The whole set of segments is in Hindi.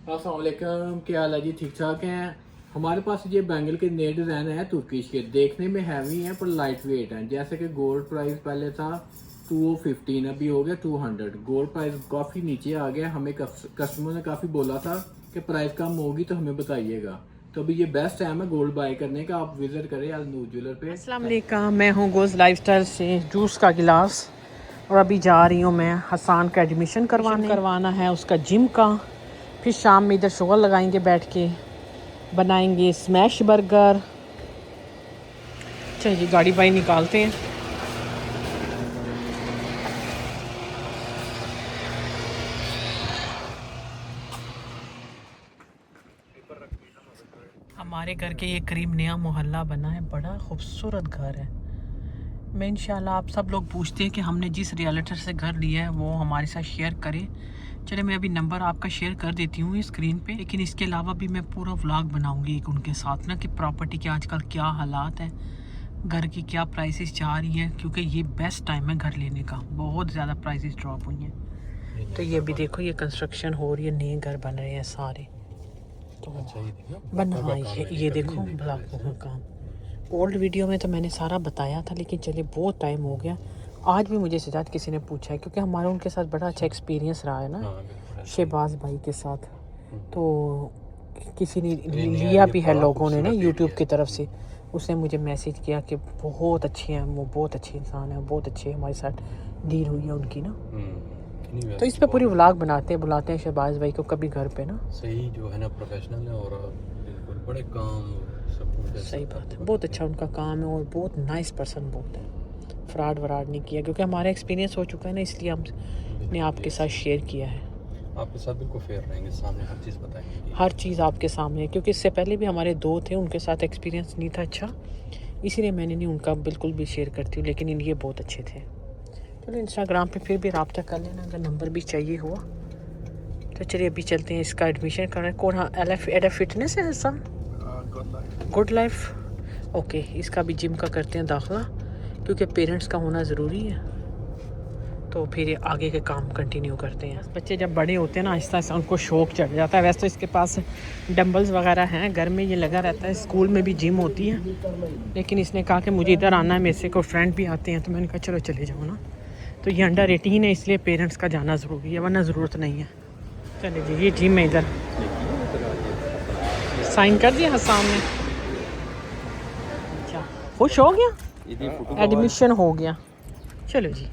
अस्सलाम वालेकुम, क्या हाल है जी? ठीक ठाक हैं। हमारे पास ये बैंगल के नए डिज़ाइन है तुर्किश के, देखने में हैवी हैं पर लाइट वेट हैं। जैसे कि गोल्ड प्राइस पहले था 215, अभी हो गया 200। गोल्ड प्राइस काफ़ी नीचे आ गया। हमें कस्टमर ने काफ़ी बोला था कि प्राइस कम होगी तो हमें बताइएगा। तो अभी ये बेस्ट टाइम है गोल्ड बाय करने का। आप विजिट करें अल नूर ज्वेलर पे। अस्सलाम वालेकुम, मैं हूँ गोज़ लाइफस्टाइल से। जूस का गिलास और अभी जा रही हूँ मैं हसान का एडमिशन करवाना है उसका जिम का। फिर शाम में इधर शोर लगाएंगे, बैठ के बनाएंगे स्मैश बर्गर। चलिए गाड़ी बाई निकालते हैं। हमारे घर के ये करीब नया मोहल्ला बना है, बड़ा खूबसूरत घर है। मैं इंशाल्लाह, आप सब लोग पूछते हैं कि हमने जिस रियल्टर से घर लिया है वो हमारे साथ शेयर करें। चले मैं अभी नंबर आपका शेयर कर देती हूँ स्क्रीन पे, लेकिन इसके अलावा भी मैं पूरा व्लॉग बनाऊंगी एक उनके साथ ना, कि प्रॉपर्टी के आजकल क्या हालात है, घर की क्या प्राइसेस जा रही हैं, क्योंकि ये बेस्ट टाइम है घर लेने का। बहुत ज़्यादा प्राइसेस ड्रॉप हुई हैं। तो ये भी देखो, ये कंस्ट्रक्शन हो रही है, नए घर बन रहे हैं सारे। तो बन हाँ, ये देखो ब्लॉकों का काम। ओल्ड वीडियो में तो मैंने सारा बताया था, लेकिन चलिए बहुत टाइम हो गया। आज भी मुझे सिजात किसी ने पूछा है, क्योंकि हमारा उनके साथ बड़ा अच्छा एक्सपीरियंस रहा है ना, शहबाज भाई के साथ। तो किसी ने लिया भी है लोगों ने ना यूट्यूब की तरफ से। उसने मुझे मैसेज किया कि बहुत अच्छे हैं वो, बहुत अच्छे इंसान हैं, बहुत अच्छे हमारे साथ डील हुई है उनकी ना। तो इस पे पूरी व्लॉग बनाते हैं, बुलाते हैं शहबाज भाई को कभी घर पे ना। सही जो है ना, प्रोफेशनल है और बिल्कुल बड़े काम सब। सही बात है, बहुत अच्छा उनका काम है और बहुत नाइस पर्सन बहुत है। फ्रॉड वराड नहीं किया, क्योंकि हमारा एक्सपीरियंस हो चुका है ना, इसलिए हमने आपके साथ शेयर किया है। आपके साथ बिल्कुल फेयर रहेंगे, सामने हर चीज़ बताएंगे, हर चीज़ आपके सामने है, क्योंकि इससे पहले भी हमारे दो थे, उनके साथ एक्सपीरियंस नहीं था अच्छा, इसीलिए मैंने नहीं उनका बिल्कुल भी शेयर करती हूँ। लेकिन ये बहुत अच्छे थे। चलो इंस्टाग्राम पे फिर भी रब्ता कर लेना अगर नंबर भी चाहिए हुआ तो। चलिए अभी चलते हैं, इसका एडमिशन करना है। कौन? हाँ, एल फिटनेस है ऐसा, गुड लाइफ। ओके, इसका भी जिम का करते हैं दाखिला, क्योंकि पेरेंट्स का होना ज़रूरी है। तो फिर आगे के काम कंटिन्यू करते हैं। बच्चे जब बड़े होते हैं ना, आहिस्ता आहिस्ता उनको शौक़ चढ़ जाता है। वैसे तो इसके पास डंबल्स वगैरह हैं, घर में ये लगा रहता है, स्कूल में भी जिम होती है, लेकिन इसने कहा कि मुझे इधर आना है, मेरे से कोई फ्रेंड भी आते हैं, तो मैंने कहा चलो चले जाओ ना। तो ये अंडर 18 है, इसलिए पेरेंट्स का जाना ज़रूरी है, वरना ज़रूरत नहीं है। चलिए जी, ये जिम है इधर। साइन कर दिया हसान ने। अच्छा, खुश हो गया, एडमिशन हो गया। चलो जी,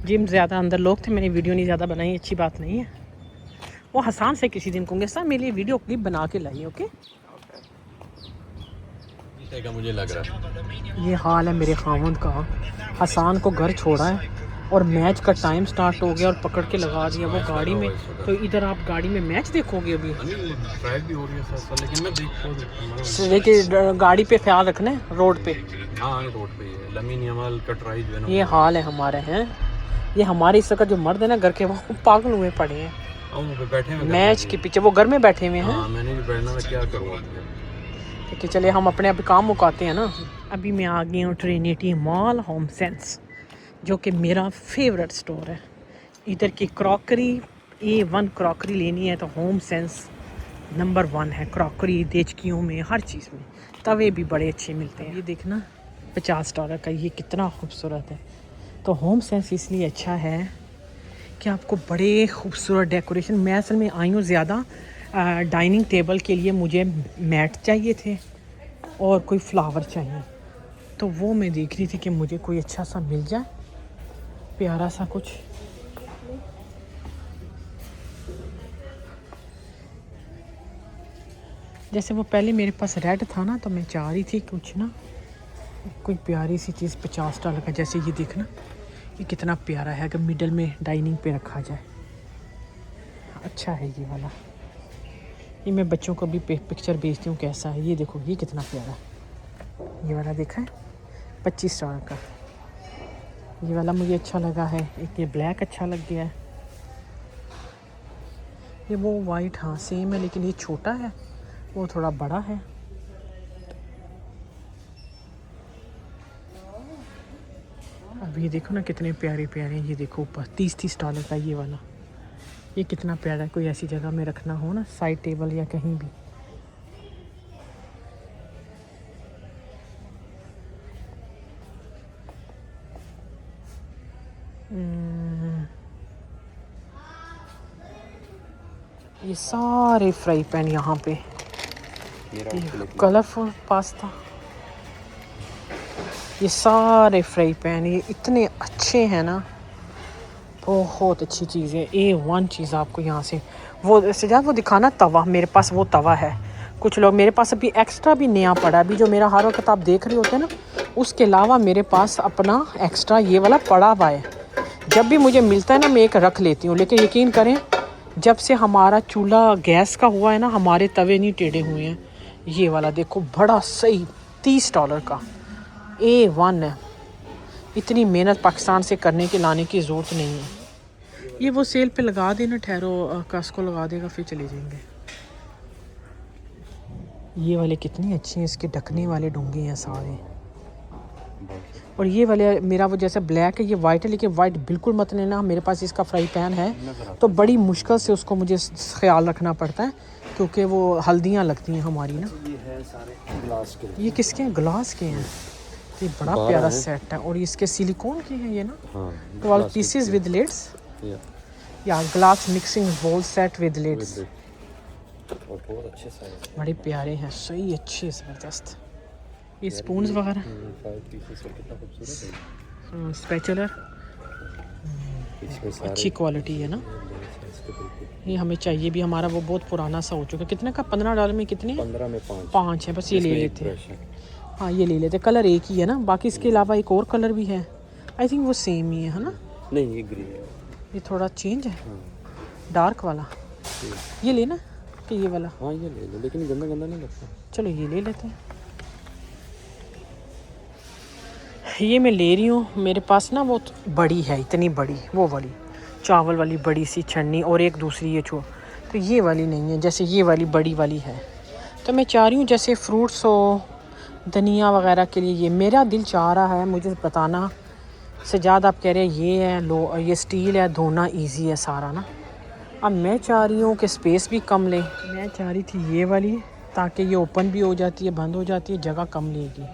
जिम ज़्यादा अंदर लोग थे, मैंने वीडियो नहीं ज़्यादा बनाई, अच्छी बात नहीं है। वो हसान से किसी दिन कहूँगे सर मेरे लिए वीडियो क्लिप बना के लाई, ओके। मुझे लग रहा है ये हाल है मेरे खामद का। हसान को घर छोड़ा है और मैच का टाइम स्टार्ट हो गया और पकड़ के लगा दिया वो गाड़ी में। तो इधर आप गाड़ी में मैच देखोगे अभी? ड्राइव भी हो रही है साथ, लेकिन मैं देखो देखिए गाड़ी पे ख्याल रखना है, रोड पे। हाँ, रोड पे है लमीन यमाल का ट्राई जो है ना। ये हाल है हमारे हैं, ये हमारे इस वक्त जो मर्द है ना घर के, वो पागल हुए पड़े हैं बैठे हैं मैच के पीछे। वो घर में बैठे हुए हैं। हाँ, मैंने भी बैठना, मैं क्या करूँ। ठीक है, चलिए हम अपने अभी काम मुकाते हैं ना। अभी मैं आ गई हूँ ट्रिनिटी मॉल होम सेंस, जो कि मेरा फेवरेट स्टोर है। इधर की क्रॉकरी A1 क्रॉकरी लेनी है तो होम सेंस नंबर 1 है। क्रॉकरी देचकियों में, हर चीज़ में। तवे भी बड़े अच्छे मिलते हैं। ये देखना $50 का, ये कितना खूबसूरत है। तो होम सेंस इसलिए अच्छा है कि आपको बड़े खूबसूरत डेकोरेशन। मैं असल में आई हूँ ज़्यादा डाइनिंग टेबल के लिए, मुझे मैट चाहिए थे और कोई फ्लावर चाहिए, तो वो मैं देख रही थी कि मुझे कोई अच्छा सा मिल जाए, प्यारा सा कुछ। जैसे वो पहले मेरे पास रेड था ना, तो मैं चाह रही थी कुछ ना, कोई प्यारी सी चीज़ $50 का। जैसे ये देखना, ये कितना प्यारा है, अगर मिडल में डाइनिंग पे रखा जाए। अच्छा है ये वाला। ये मैं बच्चों को भी पिक्चर भेजती हूँ कैसा है। ये देखो, ये कितना प्यारा, ये वाला देखा है, $25 का। ये वाला मुझे अच्छा लगा है। एक ये ब्लैक अच्छा लग गया है। ये वो वाइट, हाँ सेम है, लेकिन ये छोटा है, वो थोड़ा बड़ा है। अब ये देखो ना कितने प्यारे प्यारे। ये देखो ऊपर $30 का ये वाला, ये कितना प्यारा है, कोई ऐसी जगह में रखना हो ना, साइड टेबल या कहीं भी। ये सारे फ्राई पैन यहाँ पे, कलरफुल पास्ता, ये सारे फ्राई पैन, ये इतने अच्छे हैं ना, बहुत अच्छी चीज़ है। A1 चीज़ आपको यहाँ से। वो सजाद वो दिखाना तवा, मेरे पास वो तवा है। कुछ लोग, मेरे पास अभी एक्स्ट्रा भी नया पड़ा, अभी जो मेरा हर वक्त आप देख रहे होते हैं ना, उसके अलावा मेरे पास अपना एक्स्ट्रा ये वाला पड़ा हुआ है। जब भी मुझे मिलता है ना, मैं एक रख लेती हूँ। लेकिन यकीन करें, जब से हमारा चूल्हा गैस का हुआ है ना, हमारे तवे नहीं टेढ़े हुए हैं। ये वाला देखो, बड़ा सही, $30 का A1 है। इतनी मेहनत पाकिस्तान से करने के लाने की ज़रूरत नहीं है। ये वो सेल पे लगा देना, ठहरो कास्को लगा देगा, फिर चले जाएंगे। ये वाले कितनी अच्छी हैं, इसके ढकने वाले डोंगे हैं सारे। और ये वाले मेरा वो जैसे ब्लैक है, ये वाइट है, लेकिन वाइट बिल्कुल मत लेना। मेरे पास इसका फ्राई पैन है, तो बड़ी मुश्किल से उसको मुझे ख्याल रखना पड़ता है, क्योंकि वो हल्दियाँ लगती हैं हमारी ना। ये है सारे ग्लास के। ये किसके हैं? ग्लास के हैं। ये बड़ा प्यारा सेट है। और इसके सिलिकॉन के हैं ये ना, 12 पीसेस विद लिड्स, या glass mixing bowl set with lids. और बहुत अच्छे साइज, बड़े प्यारे हैं, सही अच्छे ज़बरदस्त। ये स्पून्स वगैरह, 5 पीसेस का कितना खूबसूरत है। स्पैचुलर अच्छी क्वालिटी है ना। ये हमें चाहिए भी, हमारा वो बहुत पुराना सा हो चुका है। कितने का? $15 में कितने? 15 में 5 है बस। ये ले लेते हैं। हाँ ये ले लेते। कलर एक ही है ना, बाकी इसके अलावा एक और कलर भी है। आई थिंक वो सेम ही है ना। नहीं, ये ग्रे है। ये थोड़ा चेंज है, डार्क वाला। ये लेना कि ये वाला? हाँ ये ले लो, लेकिन गंदा गंदा नहीं लगता। चलो ये ले लेते हैं। ये मैं ले रही हूँ। मेरे पास ना वो बड़ी है, इतनी बड़ी, वो वाली चावल वाली बड़ी सी छन्नी, और एक दूसरी ये छो, तो ये वाली नहीं है। जैसे ये वाली बड़ी वाली है, तो मैं चाह रही हूँ जैसे फ्रूट्स हो, धनिया वगैरह के लिए। ये मेरा दिल चाह रहा है, मुझे बताना। सजाद आप कह रहे हैं ये है लो, ये स्टील है, धोना इजी है सारा ना। अब मैं चाह रही हूँ कि स्पेस भी कम ले। मैं चाह रही थी ये वाली, ताकि ये ओपन भी हो जाती है, बंद हो जाती है, जगह कम लेगी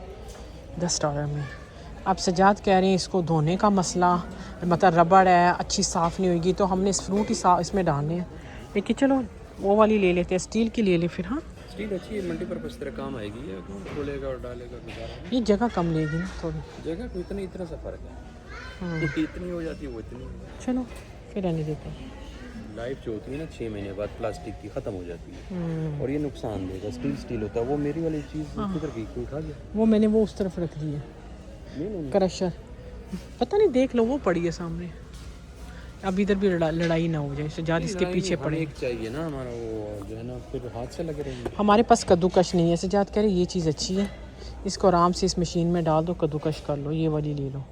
$10 में। अब सजाद कह रहे हैं इसको धोने का मसला, मतलब रबड़ है, अच्छी साफ़ नहीं होगी, तो हमने फ्रूट ही इसमें डालने हैं। लेकिन चलो वो वाली ले लेते हैं, स्टील की ले ले फिर। हाँ स्टील अच्छी है, मल्टीपर्पज़ तरह काम आएगी। ये खोलेगा और डालेगा गुजारा। ये जगह कम लेगी ना थोड़ी, जगह को इतना सा फर्क है। इतनी हो जाती है, वो इतनी। चलो फिर रहने देते हैं। लाइफ जो होती है ना 6 महीने बाद प्लास्टिक की ख़त्म हो जाती है, और ये नुकसान देगा। स्टील होता है। वो मेरी वाली चीज़ किधर गई, कोई उठा गया? वो मैंने वो उस तरफ रख दी है, क्रशर। पता नहीं, देख लो वो पड़ी है सामने। अब इधर भी लड़ाई ना हो जाए, सजाद इसके पीछे पड़े। एक चाहिए ना हमारा, वो जो है ना, फिर हाथ से लगे रहेंगे। हमारे पास कद्दूकश नहीं है। सजाद कह रहे ये चीज़ अच्छी है, इसको आराम से इस मशीन में डाल दो, कद्दूकश कर लो। ये वाली ले लो।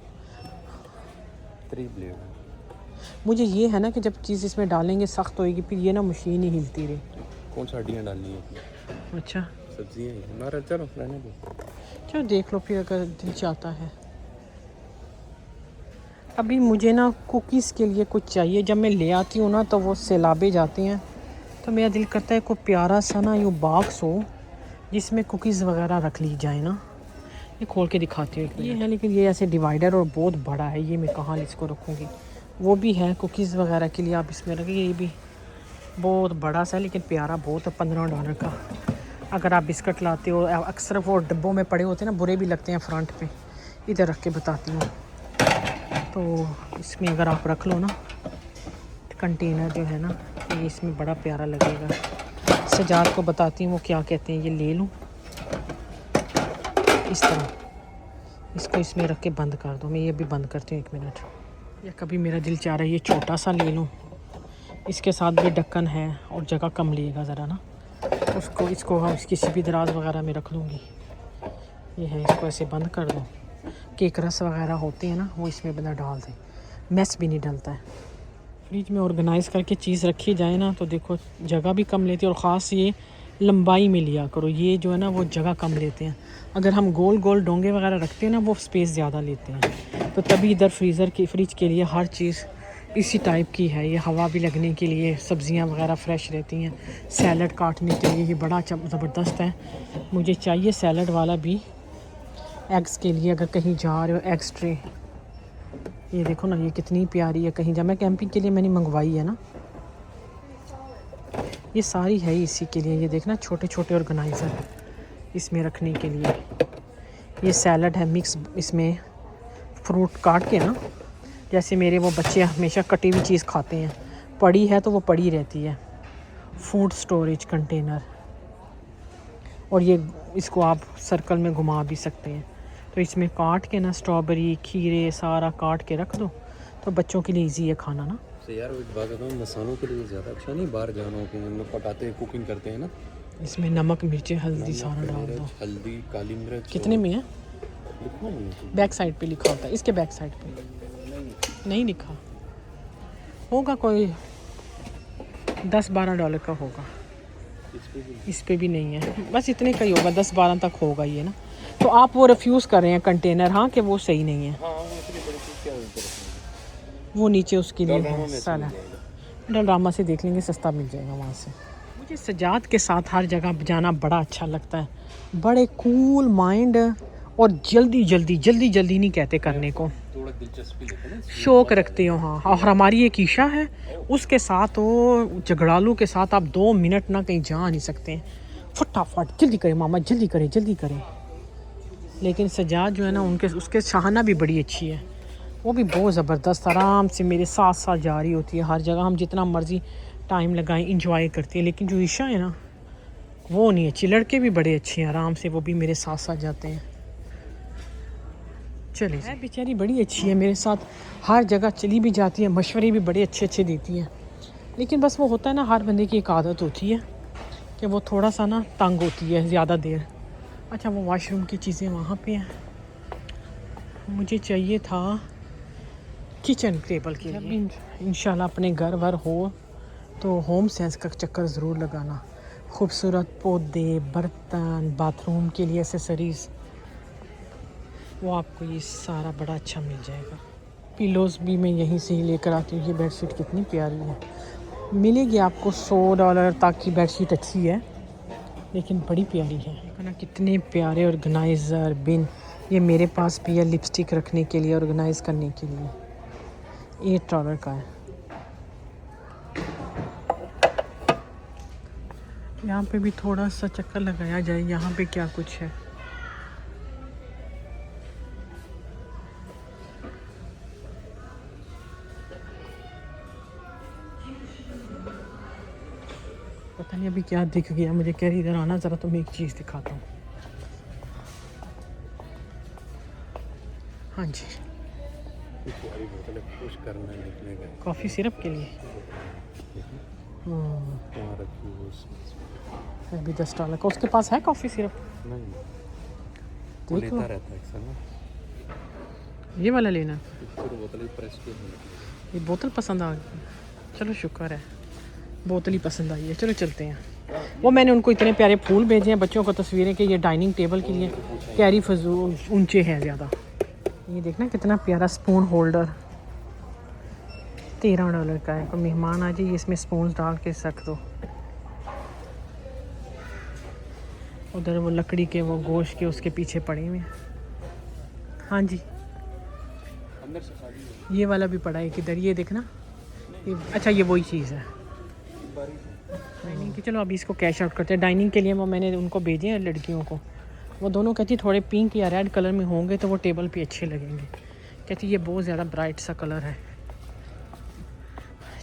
मुझे ये है ना कि जब चीज़ इसमें डालेंगे सख्त होएगी, फिर ये ना मशीन ही हिलती रहे। कौन सा हड्डियाँ डालनी है? अच्छा सब्जियाँ हमारा, चलो रहने दो। चलो देख लो फिर, अगर दिल चाहता है। अभी मुझे ना कुकीज़ के लिए कुछ चाहिए। जब मैं ले आती हूँ ना, तो वो सैलाबे जाते हैं, तो मेरा दिल करता है कोई प्यारा सा ना यूँ बॉक्स हो, जिसमें कुकीज़ वगैरह रख ली जाए ना। ये खोल के दिखाती हूँ। ये है, लेकिन ये ऐसे डिवाइडर और बहुत बड़ा है, ये मैं कहाँ इसको रखूँगी। वो भी है कुकीज़ वगैरह के लिए, आप इसमें रखिए। ये भी बहुत बड़ा सा है, लेकिन प्यारा बहुत है, $15 का। अगर आप बिस्किट लाते हो, अक्सर वो डिब्बों में पड़े होते हैं ना, बुरे भी लगते हैं फ्रंट पे। इधर रख के बताती हूँ, तो इसमें अगर आप रख लो ना कंटेनर जो है ना, ये इसमें बड़ा प्यारा लगेगा। सजाद को बताती हूँ वो क्या कहते हैं। ये ले लूँ इस तरह, इसको इसमें रख के बंद कर दो। मैं ये भी बंद करती हूँ 1 मिनट। या कभी मेरा दिल चाह रहा है ये छोटा सा ले लूँ, इसके साथ भी ढक्कन है और जगह कम लेगा ज़रा ना। इसको हम किसी भी दराज वगैरह में रख लूँगी। ये है, इसको ऐसे बंद कर दो। केक रस वगैरह होते हैं ना, वो इसमें बंदा डाल दें, मैस भी नहीं डलता है। फ्रिज में ऑर्गेनाइज़ करके चीज़ रखी जाए ना, तो देखो जगह भी कम लेती है। और ख़ास ये लंबाई में लिया करो, ये जो है ना वो जगह कम लेते हैं। अगर हम गोल गोल डोंगे वगैरह रखते हैं ना, वो स्पेस ज़्यादा लेते हैं। तो तभी इधर फ्रीज़र की फ्रिज के लिए हर चीज़ इसी टाइप की है ये, हवा भी लगने के लिए, सब्जियां वगैरह फ्रेश रहती हैं। सैलड काटने के लिए ये बड़ा ज़बरदस्त है। मुझे चाहिए सैलड वाला भी एग्स के लिए, अगर कहीं जा रहे हो एग्स ट्रे। ये देखो ना, ये कितनी प्यारी है। कहीं जा, मैं कैंपिंग के लिए मैंने मंगवाई है ना, ये सारी है इसी के लिए। ये देखना छोटे छोटे ऑर्गेनाइज़र इसमें रखने के लिए। ये सैलड है मिक्स, इसमें फ्रूट काट के ना, जैसे मेरे वो बच्चे हमेशा कटी हुई चीज़ खाते हैं, पड़ी है तो वो पड़ी रहती है। फूड स्टोरेज कंटेनर, और ये इसको आप सर्कल में घुमा भी सकते हैं। तो इसमें काट के ना स्ट्रॉबेरी खीरे सारा काट के रख दो, तो बच्चों के लिए इजी है खाना ना। तो यार एक बात बताऊँ, मसालों के लिए ज़्यादा अच्छा नहीं बाहर जाना हो, कि हम लोग पकाते हैं, कुकिंग करते हैं ना, इसमें नमक मिर्ची हल्दी सारा डाल दो। हल्दी काली मिर्च कितने में है? लिखा नहीं है। बैक साइड पे लिखा होता है, इसके बैक साइड पे नहीं लिखा होगा, कोई $10-12 का होगा। इस पे भी नहीं है, बस इतने का ही होगा, 10-12 तक होगा ये ना। तो आप वो रिफ्यूज़ कर रहे हैं कंटेनर, हाँ, कि वो सही नहीं है। हाँ वो इतनी बड़ी चीज़ क्या ऊपर रखनी वो नीचे उसके लिए डलरामा है में साला। मिल जाएगा। डलरामा से देख लेंगे, सस्ता मिल जाएगा वहाँ से। मुझे सजाद के साथ हर जगह जाना बड़ा अच्छा लगता है। बड़े कूल माइंड, और जल्दी जल्दी नहीं कहते करने को, थोड़ा दिलचस्पी लेते हैं ना। शौक रखते हो। हाँ, और हमारी एक ईशा है, उसके साथ वो झगड़ालू के साथ आप 2 मिनट ना कहीं जा नहीं सकते हैं। फटाफट जल्दी करें मामा, जल्दी करें। लेकिन सजाद जो है ना, उसके शाहना भी बड़ी अच्छी है, वो भी बहुत ज़बरदस्त आराम से मेरे साथ साथ जा रही होती है हर जगह। हम जितना मर्ज़ी टाइम लगाएं इंजॉय करती है। लेकिन जो ईशा है ना, वो नहीं अच्छी। लड़के भी बड़े अच्छे हैं, आराम से वो भी मेरे साथ साथ जाते हैं। चले है बेचारी बड़ी अच्छी है, मेरे साथ हर जगह चली भी जाती है, मशवरे भी बड़े अच्छे देती है। लेकिन बस वो होता है ना, हर बंदे की एक आदत होती है कि वो थोड़ा सा ना तंग होती है ज़्यादा देर। अच्छा, वो वॉशरूम की चीज़ें वहाँ पे हैं। मुझे चाहिए था किचन टेबल के लिए। इंशाल्लाह अपने घर वर हो तो होम सेंस का चक्कर ज़रूर लगाना। खूबसूरत पौधे, बर्तन, बाथरूम के लिए एसेसरीज़, वो आपको ये सारा बड़ा अच्छा मिल जाएगा। पिलोज़ भी मैं यहीं से ही लेकर आती हूँ। ये बेडशीट कितनी प्यारी है, मिलेगी आपको $100 तक की बेडशीट अच्छी है, लेकिन बड़ी प्यारी है। देखो ना कितने प्यारे ऑर्गेनाइज़र बिन। ये मेरे पास भी है लिपस्टिक रखने के लिए, ऑर्गेनाइज करने के लिए। $8 का है। यहाँ पे भी थोड़ा सा चक्कर लगाया जाए, यहाँ पे क्या कुछ है। पता नहीं अभी क्या दिख गया मुझे, कह रही इधर आना ज़रा, तुम्हें एक चीज़ दिखाता हूँ। हाँ जी, खुश करना है निकले गए। कॉफ़ी सिरप के लिए वहाँ रखी वो उसमें। अभी $10 का उसके पास है कॉफ़ी सिरप। नहीं वो देख लो, लेता रहता है अक्सर ना। ये वाला लेना। फिर बोतल प्रेस की होने ये बोतल पसंद आ गई, चलो शुक्र है बोतल ही पसंद आई है। चलो चलते हैं। वो मैंने उनको इतने प्यारे फूल भेजे हैं बच्चों को तस्वीरें कि ये डाइनिंग टेबल के लिए कैरी फजूल ऊंचे हैं ज़्यादा। ये देखना कितना प्यारा स्पून होल्डर, $13 का है। कोई मेहमान आ जाए इसमें स्पून डाल के रख दो। उधर वो लकड़ी के वो गोश्त के उसके पीछे पड़े हुए हैं। हाँ जी, अंदर से खाली ये वाला भी पड़ा है किधर, ये देखना ये, अच्छा ये वही चीज़ है। नहीं कि चलो अभी इसको कैश आउट करते हैं। डाइनिंग के लिए वो मैंने उनको भेजे हैं लड़कियों को, वो दोनों कहती थोड़े पिंक या रेड कलर में होंगे तो वो टेबल पे अच्छे लगेंगे। कहती ये बहुत ज़्यादा ब्राइट सा कलर है।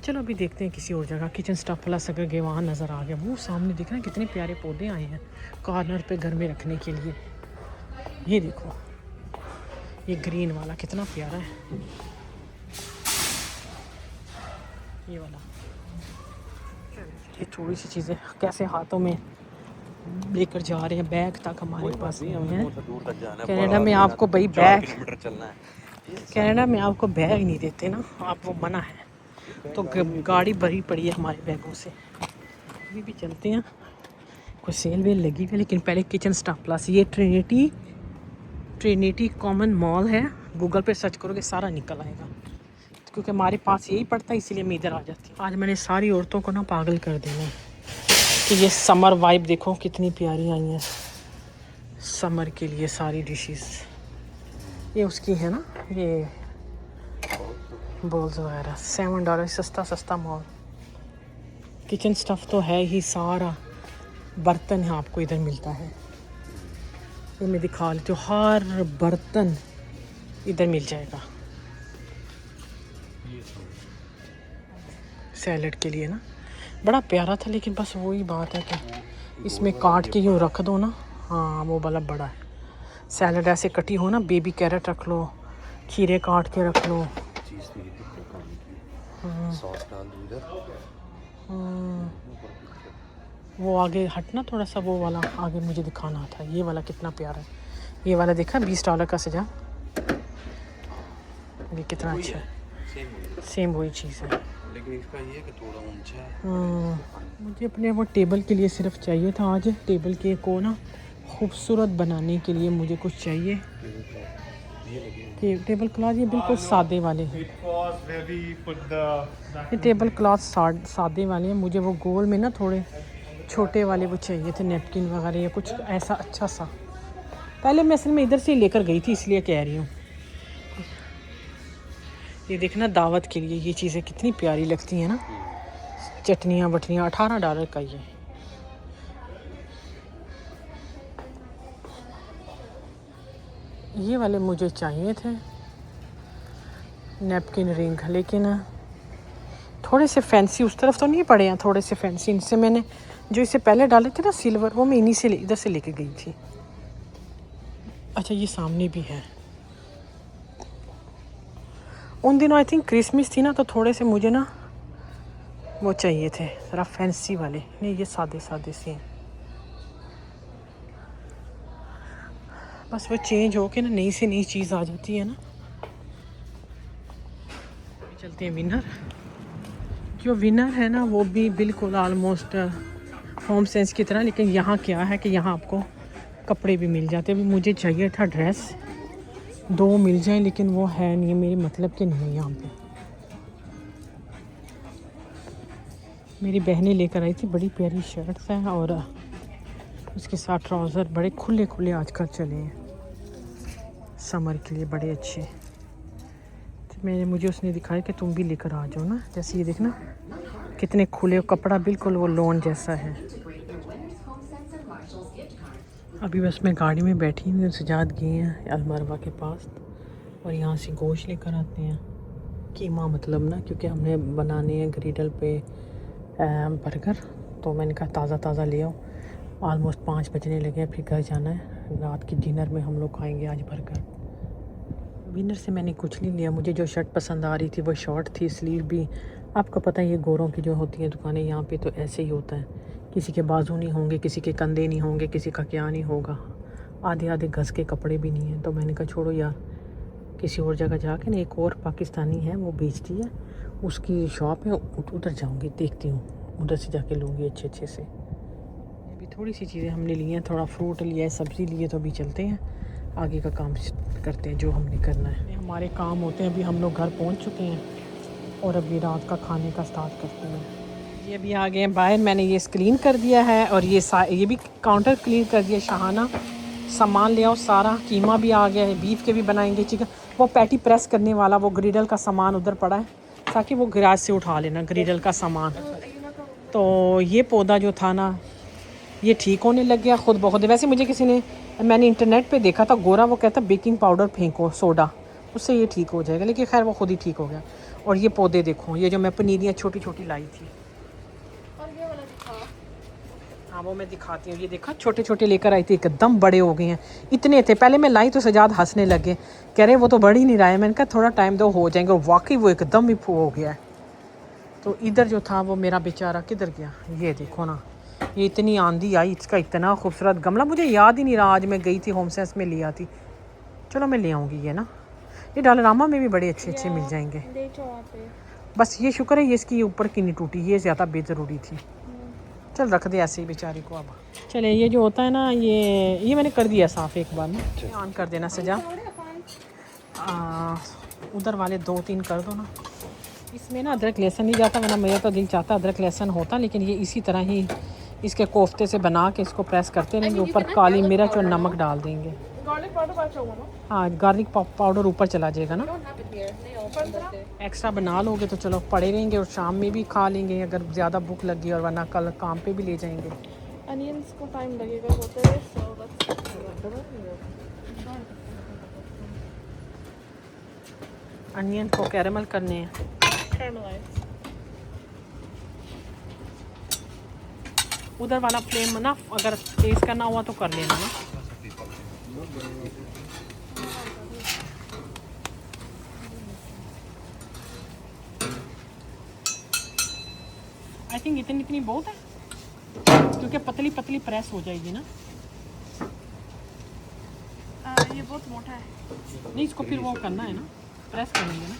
चलो अभी देखते हैं किसी और जगह। किचन स्टफ प्लस अगर गए वहाँ नज़र आ गया। वो सामने देखना कितने प्यारे पौधे आए हैं कॉर्नर पे घर में रखने के लिए। ये देखो ये ग्रीन वाला कितना प्यारा है, ये वाला। ये थोड़ी सी चीज़ें कैसे हाथों में लेकर जा रहे हैं, बैग तक हमारे पास नहीं है। दूर तक जाना है। कनाडा में आपको भाई बैग, किलोमीटर चलना है। कनाडा में आपको बैग नहीं देते ना, आप वो मना है। तो गाड़ी भरी पड़ी है हमारे बैगों से। अभी भी चलते हैं, कोई सेल वेल लगी हुई है। लेकिन पहले किचन स्टफ प्लस, ये ट्रिनिटी कॉमन मॉल है। गूगल पे सर्च करोगे सारा निकल आएगा। क्योंकि हमारे पास यही पड़ता है, इसीलिए मैं इधर आ जाती हूँ। आज मैंने सारी औरतों को ना पागल कर देना है कि ये समर वाइब देखो कितनी प्यारी आई हैं समर के लिए सारी डिशेस। ये उसकी है ना, ये बॉल्स वगैरह $7 सस्ता सस्ता मॉल। किचन स्टफ़ तो है ही, सारा बर्तन है आपको इधर मिलता है। ये मैं दिखा लेती हूँ, हर बर्तन इधर मिल जाएगा सैलड के लिए ना। बड़ा प्यारा था, लेकिन बस वही बात है कि इसमें काट के यूँ रख दो ना। हाँ वो वाला बड़ा है। सैलड ऐसे कटी हो ना, बेबी कैरेट रख लो, खीरे काट के रख लो। सॉस डाल दो इधर। वो आगे हटना थोड़ा सा, वो वाला आगे मुझे दिखाना था। ये वाला कितना प्यारा है, ये वाला देखा $20 का सजा, ये कितना अच्छा है। सेम वही चीज़ है, लेकिन इसका ये है कि थोड़ा ऊंचा है। मुझे अपने वो टेबल के लिए सिर्फ चाहिए था आज। टेबल के को ना खूबसूरत बनाने के लिए मुझे कुछ चाहिए। टेबल क्लॉथ ये बिल्कुल सादे वाले हैं, ये टेबल क्लॉथ सादे वाले हैं। मुझे वो गोल में ना थोड़े छोटे वाले वो चाहिए थे, नैपकिन वगैरह या कुछ ऐसा अच्छा सा। पहले मैं असल में इधर से लेकर गई थी, इसलिए कह रही हूँ। ये देखना दावत के लिए ये चीज़ें कितनी प्यारी लगती हैं ना, चटनियाँ वटनियाँ। $18 का ये वाले मुझे चाहिए थे नैपकिन रिंग, लेकिन थोड़े से फैंसी उस तरफ तो नहीं पड़े हैं, थोड़े से फैंसी। इनसे मैंने जो इससे पहले डाले थे ना सिल्वर, वो मैं इन्हीं से इधर से लेके गई थी। अच्छा ये सामने भी है। उन दिनों आई थिंक क्रिसमस थी ना, तो थोड़े से मुझे ना वो चाहिए थे ज़रा फैंसी वाले। नहीं ये सादे सादे से हैं। बस वो चेंज हो के ना नई से नई चीज़ आ जाती है ना। चलते हैं विनर। जो विनर है ना वो भी बिल्कुल आलमोस्ट होम सेंस की तरह, लेकिन यहाँ क्या है कि यहाँ आपको कपड़े भी मिल जाते हैं। अभी मुझे चाहिए था ड्रेस, 2 मिल जाए, लेकिन वो है नहीं, मेरे मतलब के नहीं है यहाँ पे। मेरी बहनें लेकर आई थी, बड़ी प्यारी शर्ट्स हैं और उसके साथ ट्राउज़र बड़े खुले खुले आजकल चले हैं समर के लिए, बड़े अच्छे। तो मुझे उसने दिखाया कि तुम भी लेकर आ जाओ ना। जैसे ये देखना कितने खुले, कपड़ा बिल्कुल वो लॉन जैसा है। अभी बस मैं गाड़ी में बैठी हूँ, सजाद गए हैं अलमरवा के पास और यहाँ से गोश्त लेकर आते हैं, कीमा मतलब ना, क्योंकि हमने बनाने हैं ग्रिडल पे बर्गर। तो मैंने कहा ताज़ा ताज़ा ले आओ। ऑलमोस्ट 5 बजने लगे, फिर घर जाना है। रात की डिनर में हम लोग खाएंगे आज बर्गर। विनर से मैंने कुछ नहीं लिया, मुझे जो शर्ट पसंद आ रही थी वो शॉर्ट थी, स्लीव भी। आपको पता है ये गोरों की जो होती हैं दुकानें यहाँ पे तो ऐसे ही होता है, किसी के बाजू नहीं होंगे, किसी के कंधे नहीं होंगे, किसी का क्या नहीं होगा, आधे आधे गज के कपड़े भी नहीं हैं। तो मैंने कहा छोड़ो यार, किसी और जगह जाके ना, एक और पाकिस्तानी है वो बेचती है, उसकी शॉप है, उधर जाऊँगी, देखती हूँ, उधर से जाके लूँगी अच्छे अच्छे से। अभी थोड़ी सी चीज़ें हमने ली हैं, थोड़ा फ्रूट लिया है, सब्ज़ी ली है, तो अभी चलते हैं आगे का काम करते हैं जो हमने करना है। हमारे काम होते हैं। अभी हम लोग घर पहुंच चुके हैं और अभी रात का खाने का स्टार्ट करते हैं। ये अभी आ गए हैं बाहर, मैंने ये क्लीन कर दिया है और ये भी काउंटर क्लीन कर दिया। शाहाना सामान ले आओ सारा, कीमा भी आ गया है, बीफ के भी बनाएंगे, चिकन। वो पैटी प्रेस करने वाला वो ग्रिडल का सामान उधर पड़ा है, ताकि वो गैराज से उठा लेना ग्रिडल का सामान। तो ये पौधा जो था ना ये ठीक होने लग गया खुद बहुत। वैसे मुझे किसी ने, मैंने इंटरनेट पे देखा था, गोरा वो कहता बेकिंग पाउडर फेंको, सोडा, उससे ये ठीक हो जाएगा, लेकिन खैर वो खुद ही ठीक हो गया। और ये पौधे देखो, ये जो मैं पनीरियाँ छोटी छोटी लाई थी, हाँ वो मैं दिखाती हूँ। ये देखा छोटे छोटे लेकर आई थी, एकदम बड़े हो गए हैं। इतने थे पहले मैं लाई तो सजाद हंसने लगे, कह रहे वो तो बढ़ ही नहीं रहा है। मैंने कहा थोड़ा टाइम दो, हो जाएंगे। और वाकई वो एकदम ही हो गया है। तो इधर जो था वो मेरा बेचारा किधर गया, ये देखो ना, ये इतनी आंधी आई, इसका इतना खूबसूरत गमला, मुझे याद ही नहीं रहा। आज मैं गई थी होम सेंस में लिया थी, चलो मैं ले आऊँगी। ये ना ये डॉलरामा में भी बड़े अच्छे अच्छे मिल जाएंगे। बस ये शुक्र है ये इसकी ऊपर की नहीं टूटी, ये ज़्यादा बेज़रूरी थी। चल रख दे ऐसे ही बेचारी को। अब चले, ये जो होता है ना, ये मैंने कर दिया साफ़ एक बार ना। ऑन कर देना सजा, उधर वाले 2-3 कर दो ना। इसमें ना अदरक लहसुन नहीं जाता, वरना मेरा तो दिल चाहता अदरक लहसुन होता, लेकिन ये इसी तरह ही इसके कोफ्ते से बना के इसको प्रेस करते रहेंगे, ऊपर काली मिर्च और नमक डाल देंगे। हाँ, गार्लिक पाउडर ऊपर चला जाएगा ना। एक्स्ट्रा बना लोगे तो चलो पड़े रहेंगे और शाम में भी खा लेंगे अगर ज़्यादा भूख लगी, और वरना कल काम पे भी ले जाएंगे। अनियंस को टाइम लगेगा होते हुए, so अनियन को कैरेमल करने हैं। caramelize. उधर वाला फ्लेम ना अगर तेज़ करना हुआ तो कर लेना ना। आई थिंक इतनी बहुत है, क्योंकि पतली पतली प्रेस हो जाएगी ना। ये बहुत मोटा है। नहीं, इसको फिर वो करना है ना, प्रेस करेंगे ना।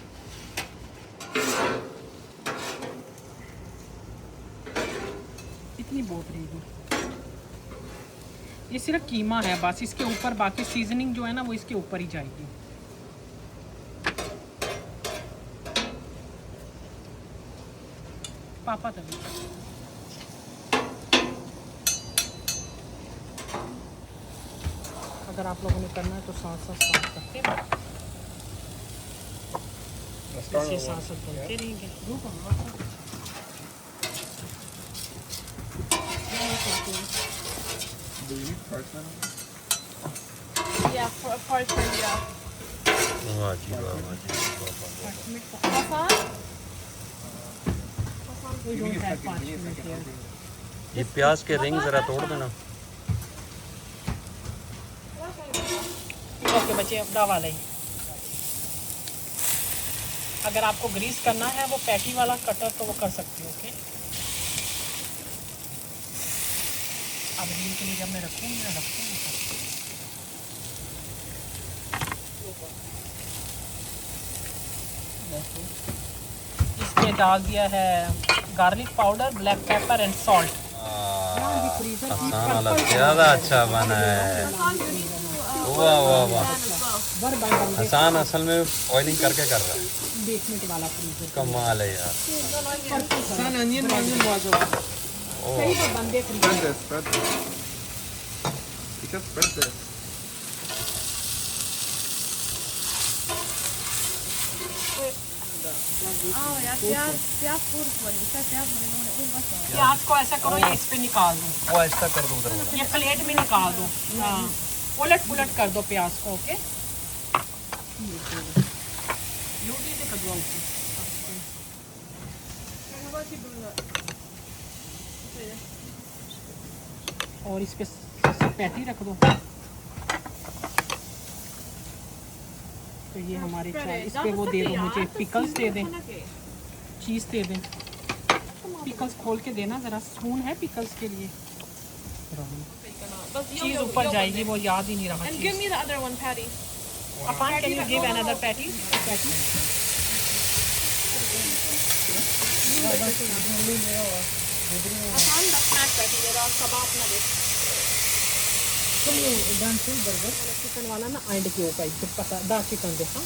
इतनी बहुत रहेगी। ये सिर्फ कीमा है बस, इसके ऊपर बाकी सीजनिंग जो है ना वो इसके ऊपर ही जाएगी। पापा तभी अगर आप लोगों ने करना है तो साथ करते हैं, ऐसे साथ बनते रहेंगे। Yeah, parchment, yeah. वाह जी वाह, वाह जी वाह। Hassan? We don't have parchment here. ये प्याज के रिंग ज़रा तोड़ देना। ओके बच्चे, अपना वाला ही। अगर आपको ग्रीस करना है वो पैटी वाला कटर तो वो कर सकते हो। ओके, अब रील के लिए जब मैं रखूँगी ना इसमें डाल दिया है garlic powder, black pepper and salt. हसन वाला ज़्यादा अच्छा बना है। वाह वाह वाह। हसन असल में ऑयलिंग करके कर रहा है। बेसमेंट वाला फ्रीजर कमाल है यार। सही तो बंदे freezer. Spread this. You can spread this. प्याज को ऐसा करो, ये इस पे निकाल दो, वो ऐसा कर दो उधर वाला। ये प्लेट में निकाल दो। हाँ, उलट पुलट कर दो प्याज को। ओके, और इस पे पैटी रख दो। तो ये हमारे चाय, इस पे वो दे दो, मुझे पिकल्स दे दें, चीज़ दे दें। पिकल्स खोल के देना ज़रा, स्पून है पिकल्स के लिए। चीज़ ऊपर जाएगी, वो याद ही नहीं रहा। And give me the other one, Patty. Afan, can you give another patty? Hassan, the snack patty. They're all kebab nuggets. Chicken वाला ना एंड के ऊपर इसको पता दाल चिकन दे। हाँ,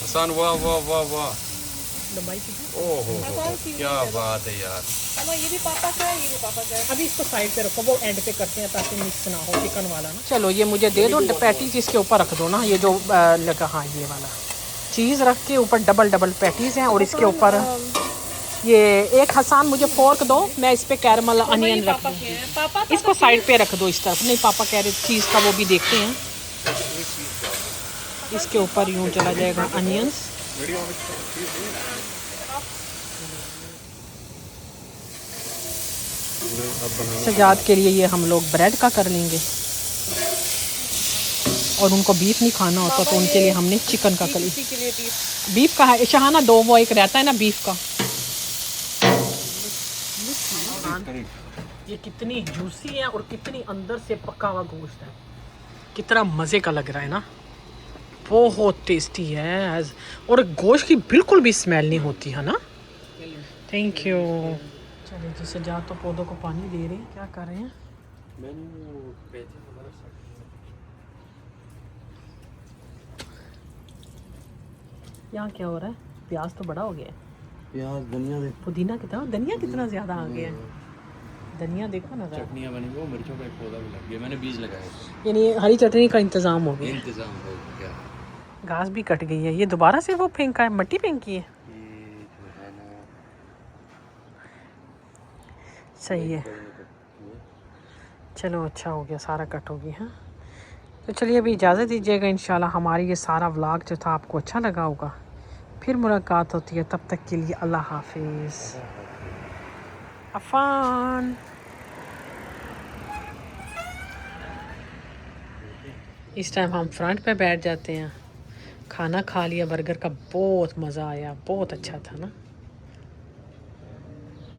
हसन वाह वाह वाह वाह। लंबाई की ओहो क्या बात है यार। अब ये भी पापा का है, ये भी पापा का है। अभी इसको साइड पे रखो, वो एंड पे करते हैं ताकि मिक्स ना हो चिकन वाला ना। चलो ये मुझे दे दो पैटीज, इसके ऊपर रख दो ना, ये जो लगा। हाँ, ये वाला चीज़ रख के ऊपर डबल पैटीज हैं, और इसके ऊपर ये एक। हसन मुझे फोर्क दो, मैं इस पे कैरमल अनियन रख दूँ। पापा इसको साइड पे रख दो इस तरफ। नहीं, पापा कह रहे चीज़ का वो भी देखते हैं। इसके ऊपर यूँ चला जाएगा अनियंस। सजाद के लिए ये हम लोग ब्रेड का कर लेंगे, और उनको बीफ नहीं खाना होता तो उनके लिए हमने चिकन का कर लिया। के लिए बीफ का है शहाना, दो वो एक रहता है ना बीफ का। ये कितनी जूसी है और कितनी अंदर से पका हुआ गोश्त है, कितना मज़े का लग रहा है ना, बहुत टेस्टी है। और गोश्त की बिल्कुल भी स्मेल नहीं होती है ना। Thank you. चलिए जी, सजा तो पौधों को पानी दे रहे हैं। क्या कर रहे हैं? यहाँ क्या हो रहा है? प्याज तो बड़ा हो गया है। प्याज धनिया दे पुदीना कितना, धनिया कितना ज़्यादा आ गया है। धनिया देखो ना ज़रा। चटनियाँ बनी, वो मिर्चों का एक पौधा भी लग गया, मैंने बीज लगाए, यानी हरी चटनी का इंतज़ाम हो गया। इंतजाम हो गया। घास भी कट गई है। ये दोबारा से वो फेंका है, मिट्टी फेंकी है। ये जो है ना, सही है, चलो अच्छा हो गया, सारा कट हो गया। हाँ तो चलिए अभी इजाज़त दीजिएगा। इंशाल्लाह हमारी ये सारा व्लॉग जो था आपको अच्छा लगा होगा। फिर मुलाकात होती है, तब तक के लिए अल्लाह हाफिज़। अफान इस टाइम हम फ्रंट पे बैठ जाते हैं। खाना खा लिया, बर्गर का बहुत मज़ा आया, बहुत अच्छा था ना।